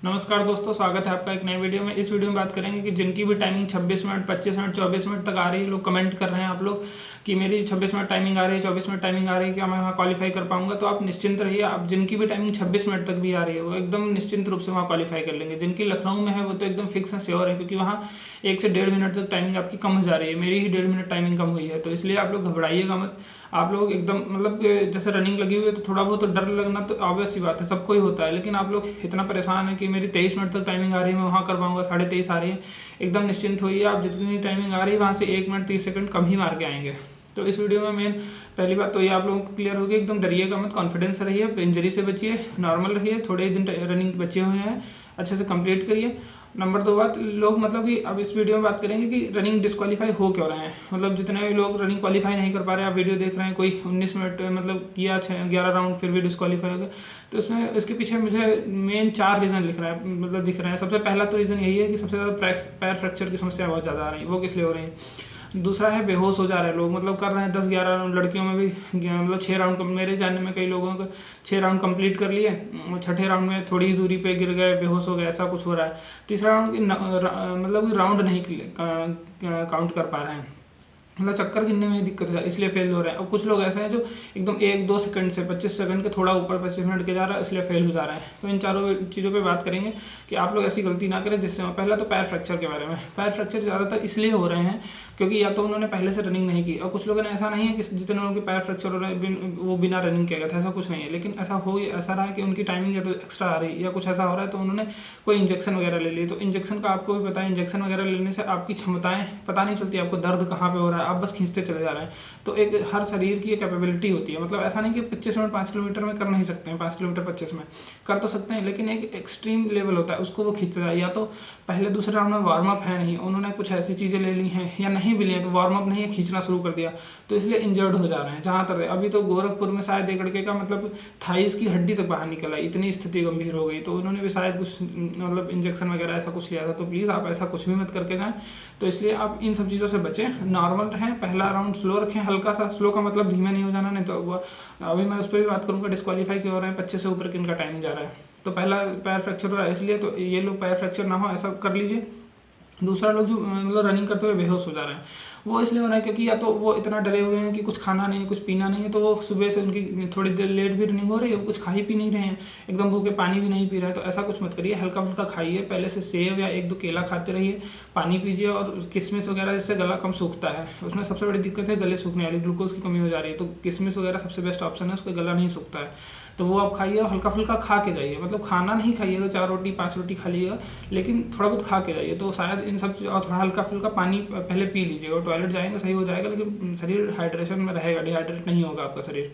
नमस्कार दोस्तों, स्वागत है आपका एक नए वीडियो में। इस वीडियो में बात करेंगे कि जिनकी भी टाइमिंग 26 मिनट, 25 मिनट, 24 मिनट तक आ रही है, लोग कमेंट कर रहे हैं आप लोग कि मेरी 26 मिनट टाइमिंग आ रही है, 24 मिनट टाइमिंग आ रही है, क्या मैं वहाँ क्वालिफाई कर पाऊंगा। तो आप निश्चिंत रहिए, आप जिनकी भी टाइमिंग 26 मिनट तक भी आ रही है वो एकदम निश्चिंत रूप से वहाँ क्वालिफाई कर लेंगे। जिनकी लखनऊ में है वो तो एकदम फिक्स है, श्योर है, क्योंकि वहाँ 1 से 1.5 मिनट तक टाइमिंग आपकी कम हो जा रही है। मेरी ही 1.5 मिनट टाइमिंग कम हुई है, तो इसलिए आप लोग घबराइएगा मत। आप लोग एकदम मतलब जैसे रनिंग लगी हुई है तो थोड़ा बहुत तो डर लगना तो ऑब्वियस सी बात है, सबको ही होता है। लेकिन आप लोग इतना परेशान है कि मेरी 23 मिनट तक टाइमिंग आ रही है, मैं वहाँ कर पाऊंगा, 23:30 आ रही है, एकदम निश्चिंत होइए। आप जितनी टाइमिंग आ रही है वहाँ से 1 मिनट 30 सेकंड कम ही मार के आएंगे। तो इस वीडियो में मेन पहली बात तो ये आप लोगों को क्लियर होगी, एकदम डरिएगा मत, कॉन्फिडेंस से रहिए, इंजरी से बचिए, नॉर्मल रहिए। थोड़े दिन रनिंग बचे हुए हैं, अच्छे से कंप्लीट करिए। नंबर 2 बात, लोग मतलब कि अब इस वीडियो में बात करेंगे कि रनिंग डिस्क्वालीफाई हो क्यों रहे हैं। मतलब जितने भी लोग रनिंग क्वालिफाई नहीं कर पा रहे हैं, आप वीडियो देख रहे हैं, कोई 19 मिनट मतलब किया 11 राउंड फिर भी डिस्क्वालीफाई हो गया। तो इसमें इसके पीछे मुझे मेन 4 रीज़न दिख रहे हैं। सबसे पहला तो रीज़न यही है कि सबसे ज़्यादा पैर फ्रैक्चर की समस्या बहुत ज़्यादा आ रही है। वो किस लिए हो रही है? दूसरा है बेहोश हो जा रहे हैं लोग, मतलब कर रहे हैं 10-11 राउंड, लड़कियों में भी मतलब 6 राउंड, मेरे जानने में कई लोगों को 6 राउंड कंप्लीट कर लिए, छठे राउंड में थोड़ी ही दूरी पे गिर गए, बेहोश हो गए, ऐसा कुछ हो रहा है। तीसरा राउंड मतलब राउंड नहीं काउंट कर पा रहे हैं, मतलब चक्कर गिनने में दिक्कत है, इसलिए फेल हो रहे हैं। और कुछ लोग ऐसे हैं जो एकदम 1-2 सेकंड से 25 सेकंड के थोड़ा ऊपर 25 मिनट के जा रहा है, इसलिए फेल हो जा रहे हैं। तो इन चारों चीज़ों पे बात करेंगे कि आप लोग ऐसी गलती ना करें जिससे। पहला तो पैर फ्रैक्चर के बारे में। पैर फ्रैक्चर ज़्यादातर इसलिए हो रहे हैं क्योंकि या तो उन्होंने पहले से रनिंग नहीं की, और कुछ लोगों ने ऐसा नहीं है कि जितने लोगों के पैर फ्रैक्चर हो रहे हैं वो बिना रनिंग किया गया था, ऐसा कुछ नहीं है। लेकिन ऐसा रहा है कि उनकी टाइमिंग या तो एक्स्ट्रा आ रही है या कुछ ऐसा हो रहा है, तो उन्होंने कोई इंजेक्शन वगैरह ले ली। तो इंजेक्शन का आपको भी पता है, इंजेक्शन वगैरह लेने से आपकी क्षमताएं पता नहीं चलती, आपको दर्द कहाँ पे हो रहा है, आप बस खींचते चले जा रहे हैं। तो एक हर शरीर की एक कैपेबिलिटी होती है, मतलब ऐसा नहीं कि 25 मिनट 5 किलोमीटर में कर नहीं सकते हैं, 5 किलोमीटर 25 में कर तो सकते हैं, लेकिन एक एक्सट्रीम लेवल होता है, उसको वो खींचता है। या तो पहले दूसरे राउंड में वार्म अप है नहीं, उन्होंने कुछ ऐसी चीज़ें ले ली हैं या नहीं भी ली हैं, तो वार्म अप नहीं है, खींचना शुरू कर दिया, तो इसलिए इंजर्ड हो जा रहे हैं। जहाँ तक अभी तो गोरखपुर में शायद एक लड़के का मतलब थाइस की हड्डी तक बाहर निकला, इतनी स्थिति गंभीर हो गई, तो उन्होंने भी शायद कुछ मतलब इंजेक्शन वगैरह ऐसा कुछ लिया था। तो प्लीज़ आप ऐसा कुछ भी मत करके जाएं। तो इसलिए आप इन सब चीज़ों से बचें, नॉर्मल रहें, पहला राउंड स्लो रखें, हल्का सा स्लो का मतलब धीमे नहीं हो जाना, नहीं तो अभी मैं उस पर भी बात करूँगा डिस्क्वालीफाई क्यों हो रहे हैं, 25 से ऊपर किनका टाइम जा रहा है। तो पहला पैर फ्रैक्चर हो रहा है इसलिए, तो ये लोग पैर फ्रैक्चर ना हो ऐसा कर लीजिए। दूसरा, लोग जो मतलब रनिंग करते हुए बेहोश हो जा रहे हैं, वो इसलिए हो रहा है क्योंकि या तो वो इतना डरे हुए हैं कि कुछ खाना नहीं है, कुछ पीना नहीं है, तो वो सुबह से उनकी थोड़ी देर लेट भी रनिंग हो रही है, वो कुछ खा ही पी नहीं रहे हैं, एकदम भूखे, पानी भी नहीं पी रहे हैं। तो ऐसा कुछ मत करिए, हल्का फुल्का खाइए, पहले से सेब या 1-2 केला खाते रहिए, पानी पीजिए, और किशमिश वगैरह, जिससे गला कम सूखता है। उसमें सबसे बड़ी दिक्कत है गले सूखने वाली, ग्लूकोज की कमी हो जा रही है, तो किशमिश वगैरह सबसे बेस्ट ऑप्शन है, उसका गला नहीं सूखता है। तो वो आप खाइए, हल्का फुल्का खा के जाइए, मतलब खाना नहीं खाइएगा, 4 रोटी 5 रोटी खा लीजिएगा, लेकिन थोड़ा बहुत खा के जाइए, तो शायद इन सब और थोड़ा हल्का फुल्का पानी पहले पी लीजिएगा। टॉयलेट जाएंगे सही हो जाएगा, लेकिन शरीर हाइड्रेशन में रहेगा, डिहाइड्रेट नहीं होगा आपका शरीर।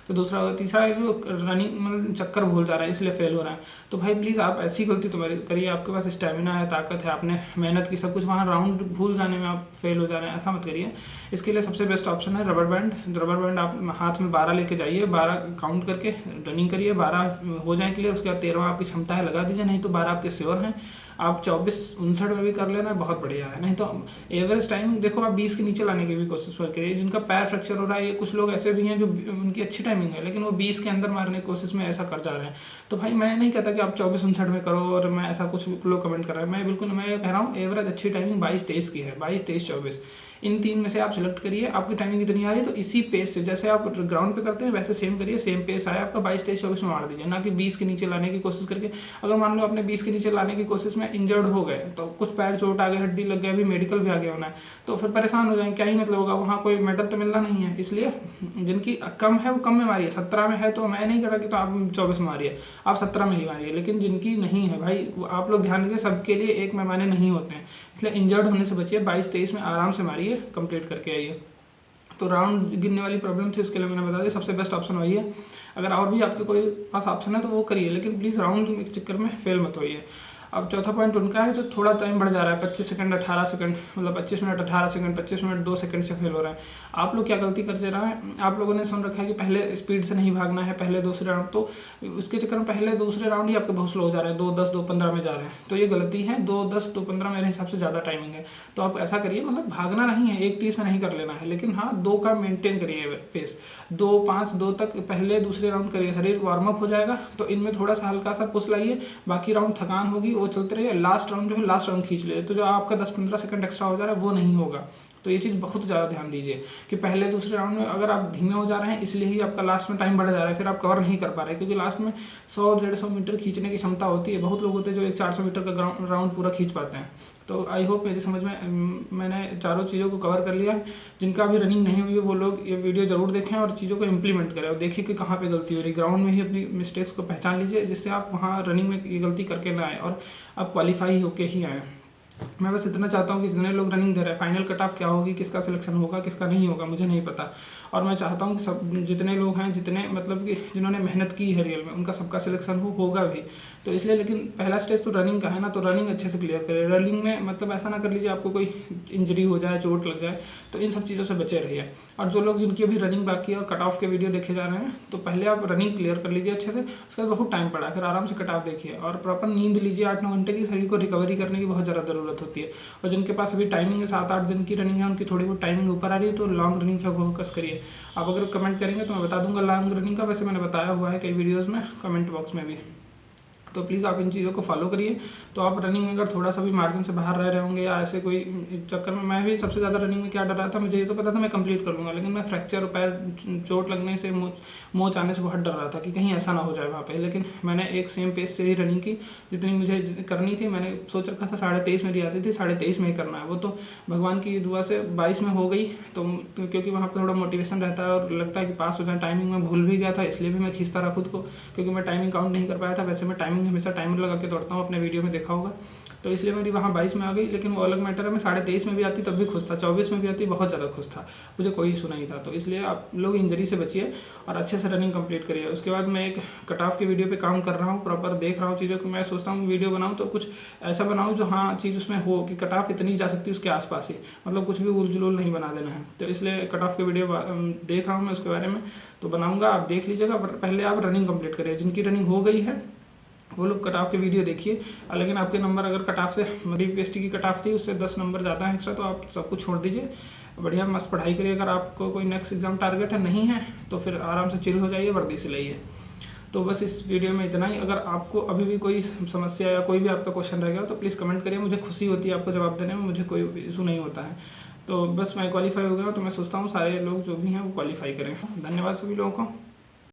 तो दूसरा होगा। तीसरा है जो रनिंग मतलब चक्कर भूल जा रहा है, इसलिए फेल हो रहा है। तो भाई प्लीज़ आप ऐसी गलती तो करिए, आपके पास स्टेमिना है, ताकत है, आपने मेहनत की, सब कुछ, वहाँ राउंड भूल जाने में आप फेल हो जा रहे हैं, ऐसा मत करिए। इसके लिए सबसे बेस्ट ऑप्शन है रबर बैंड। रबर बैंड आप हाथ में 12 लेके जाइए, 12 काउंट करके रनिंग करिए, 12 हो जाए क्लियर, उसके बाद 13वां आपकी क्षमता है लगा दीजिए, नहीं तो 12 आपके श्योर हैं। आप 24-59 में भी कर लेना, बहुत बढ़िया है। नहीं तो एवरेज टाइम देखो, आप 20 के नीचे लाने की भी कोशिश करिए। जिनका पैर फ्रैक्चर हो रहा है, ये कुछ लोग ऐसे भी हैं जो उनकी अच्छी टाइमिंग है, लेकिन वो 20 के अंदर मारने की कोशिश में ऐसा कर जा रहे हैं। तो भाई मैं नहीं कहता कि आप 24-59 में करो, और मैं ऐसा कुछ लोग कमेंट कर रहे हैं, मैं ये कह रहा हूँ एवरेज अच्छी टाइमिंग 22-23 की है, 22-23-24, इन 3 में से आप सिलेक्ट करिए। आपकी टाइमिंग कितनी आ रही है, तो इसी पेस से, जैसे आप ग्राउंड पे करते हैं वैसे सेम करिए, सेम पेस आया आपका, 22-23-24 में मार दीजिए, ना कि 20 के नीचे लाने की कोशिश करके। अगर मान लो आपने 20 के नीचे लाने की कोशिश में इंजर्ड हो गए, तो कुछ पैर चोट आ गई, हड्डी लग गई, अभी मेडिकल भी आगे होना है, तो फिर परेशान हो जाएंगे, क्या ही मतलब होगा, वहाँ कोई मेडल तो मिलना नहीं है। इसलिए जिनकी कम है वो कम में मारिए, 17 में है तो मैं नहीं कह रहा कि तो आप 24 में मारिए, आप 17 में ही मारिए। लेकिन जिनकी नहीं है भाई, आप लोग ध्यान रखिए, सबके लिए एक पैमाने नहीं होते हैं, इसलिए इंजर्ड होने से बचिए, 22-23 में आराम से मारिए, कंप्लीट करके आइए। तो राउंड गिनने वाली प्रॉब्लम थी, उसके लिए मैंने बता दिया, सबसे बेस्ट ऑप्शन वही है। अगर और भी आपके कोई पास ऑप्शन है तो वो करिए, लेकिन प्लीज़ राउंड के चक्कर में फेल मत होइए। अब चौथा पॉइंट उनका है जो थोड़ा टाइम बढ़ जा रहा है, 25 सेकंड 18 सेकंड, मतलब 25 मिनट 18 सेकंड, 25 मिनट 2 सेकंड से फेल हो रहा है। आप लोग क्या गलती करते रहे हैं, आप लोगों ने सुन रखा है कि पहले स्पीड से नहीं भागना है, पहले दूसरे राउंड, तो उसके चक्कर में पहले दूसरे राउंड ही आपके बहुत स्लो हो जा रहे हैं, 2:10 2:15 में जा रहे हैं, तो ये गलती है। 2:10 2:15 मेरे हिसाब से ज़्यादा टाइमिंग है, तो आप ऐसा करिए, मतलब भागना नहीं है, 1:30 में नहीं कर लेना है, लेकिन हाँ 2 का मेंटेन करिए पेस, 2:05 2 तक पहले दूसरे राउंड करिए, शरीर वार्म अप हो जाएगा, तो इनमें थोड़ा सा हल्का सा पुश लाइए, बाकी राउंड थकान होगी वो चलते रहिए, लास्ट राउंड जो है लास्ट राउंड खींच लीजिए, तो जो आपका 10-15 सेकंड एक्स्ट्रा हो जा रहा है वो नहीं होगा। तो ये चीज़ बहुत ज़्यादा ध्यान दीजिए कि पहले दूसरे राउंड में अगर आप धीमे हो जा रहे हैं इसलिए ही आपका लास्ट में टाइम बढ़ जा रहा है, फिर आप कवर नहीं कर पा रहे, क्योंकि लास्ट में 100-150 मीटर खींचने की क्षमता होती है, बहुत लोग होते हैं जो एक 400 मीटर का राउंड पूरा खींच पाते हैं। तो आई होप मेरी समझ में मैंने चारों चीज़ों को कवर कर लिया है। जिनका अभी रनिंग नहीं हुई है वो लोग ये वीडियो ज़रूर देखें और चीज़ों को इम्प्लीमेंट करें और देखिए कि कहाँ पे गलती हो रही है, ग्राउंड में ही अपनी मिस्टेक्स को पहचान लीजिए, जिससे आप वहाँ रनिंग में ये गलती करके ना आए और आप क्वालिफाई होके ही आएँ। मैं बस इतना चाहता हूँ कि जितने लोग रनिंग दे रहे हैं, फाइनल कट ऑफ क्या होगी, किसका सिलेक्शन होगा किसका नहीं होगा मुझे नहीं पता, और मैं चाहता हूँ कि सब जितने लोग हैं, जितने मतलब कि जिन्होंने मेहनत की है रियल में, उनका सबका सिलेक्शन होगा भी। तो इसलिए, लेकिन पहला स्टेज तो रनिंग का है ना, तो रनिंग अच्छे से क्लियर करें। रनिंग में मतलब ऐसा ना कर लीजिए आपको कोई इंजरी हो जाए, चोट लग जाए, तो इन सब चीज़ों से बचे रहिए। और जो लोग जिनकी अभी रनिंग बाकी है और कट ऑफ के वीडियो देखे जा रहे हैं, तो पहले आप रनिंग क्लियर कर लीजिए अच्छे से, उसके बाद बहुत टाइम पड़ा, फिर आराम से कट ऑफ देखिए और प्रॉपर नींद लीजिए 8-9 घंटे की। शरीर को रिकवरी करने की बहुत ज़्यादा ज़रूरत होती है, और जिनके पास अभी टाइमिंग है 7-8 दिन की रनिंग है, उनकी थोड़ी बहुत टाइमिंग ऊपर आ रही है, तो लॉन्ग रनिंग पे फोकस करिए। आप अगर कमेंट करेंगे तो मैं बता दूंगा लॉन्ग रनिंग का, वैसे मैंने बताया हुआ है कई वीडियोज़ में, कमेंट बॉक्स में भी। तो प्लीज़ आप इन चीज़ों को फॉलो करिए। तो आप रनिंग में अगर थोड़ा सा भी मार्जिन से बाहर रह रहे होंगे या ऐसे कोई चक्कर में, मैं भी सबसे ज़्यादा रनिंग में क्या डर रहा था, मुझे ये तो पता था मैं कंप्लीट कर लूँगा, लेकिन मैं फ्रैक्चर, पैर चोट लगने से, मोच आने से बहुत डर रहा था कि कहीं ऐसा ना हो जाए वहाँ पे। लेकिन मैंने एक सेम पेस से ही रनिंग की जितनी मुझे करनी थी। मैंने सोच रखा था 23.5 मेरी आती थी, 23.5 में ही करना है, वो तो भगवान की दुआ से 22 में हो गई। तो क्योंकि वहाँ पर थोड़ा मोटिवेशन रहता है और लगता है कि पास हो जाए। टाइमिंग में भूल भी गया था, इसलिए भी मैं खींचता रहा खुद को, क्योंकि मैं टाइमिंग काउंट नहीं कर पाया था। वैसे मैं टाइमिंग हमेशा टाइमर लगा के दौड़ता हूँ, अपने वीडियो में देखा होगा, तो इसलिए मेरी वहाँ 22 में आ गई। लेकिन वो अलग मैटर है, मैं 23.5 में भी आती तब भी खुश था, 24 में भी आती बहुत ज़्यादा खुश था, मुझे कोई इशू नहीं था। तो इसलिए आप लोग इंजरी से बचिए और अच्छे से रनिंग कंप्लीट करिए। उसके बाद मैं एक कट ऑफ की वीडियो पे काम कर रहा हूँ, प्रॉपर देख रहा हूँ चीज़ों को। मैं सोचता हूँ वीडियो बनाऊँ तो कुछ ऐसा बनाऊँ जो हाँ चीज़ उसमें हो कि कट ऑफ इतनी जा सकती है, उसके आसपास ही, मतलब कुछ भी उल जुलूल नहीं बना देना है। तो इसलिए कट ऑफ की वीडियो देख रहा हूँ मैं, उसके बारे में तो बनाऊँगा, आप देख लीजिएगा। पहले आप रनिंग कंप्लीट करिए, जिनकी रनिंग हो गई है वो लोग कट ऑफ के वीडियो देखिए। लेकिन आपके नंबर अगर कट ऑफ से, DPST की कट ऑफ थी उससे 10 नंबर ज़्यादा है एक्स्ट्रा, तो आप सब कुछ छोड़ दीजिए, बढ़िया मस्त पढ़ाई करिए। अगर आपको कोई नेक्स्ट एग्जाम टारगेट है, नहीं है तो फिर आराम से चिल हो जाइए, वर्दी से लाइए। तो बस इस वीडियो में इतना ही। अगर आपको अभी भी कोई समस्या या कोई भी आपका क्वेश्चन रह गया तो प्लीज़ कमेंट करिए, मुझे खुशी होती है आपको जवाब देने में, मुझे कोई इशू नहीं होता है। तो बस मैं क्वालिफाई हो गया हूँ, तो मैं सोचता हूँ सारे लोग जो भी हैं वो क्वालिफाई करें। धन्यवाद सभी लोगों को।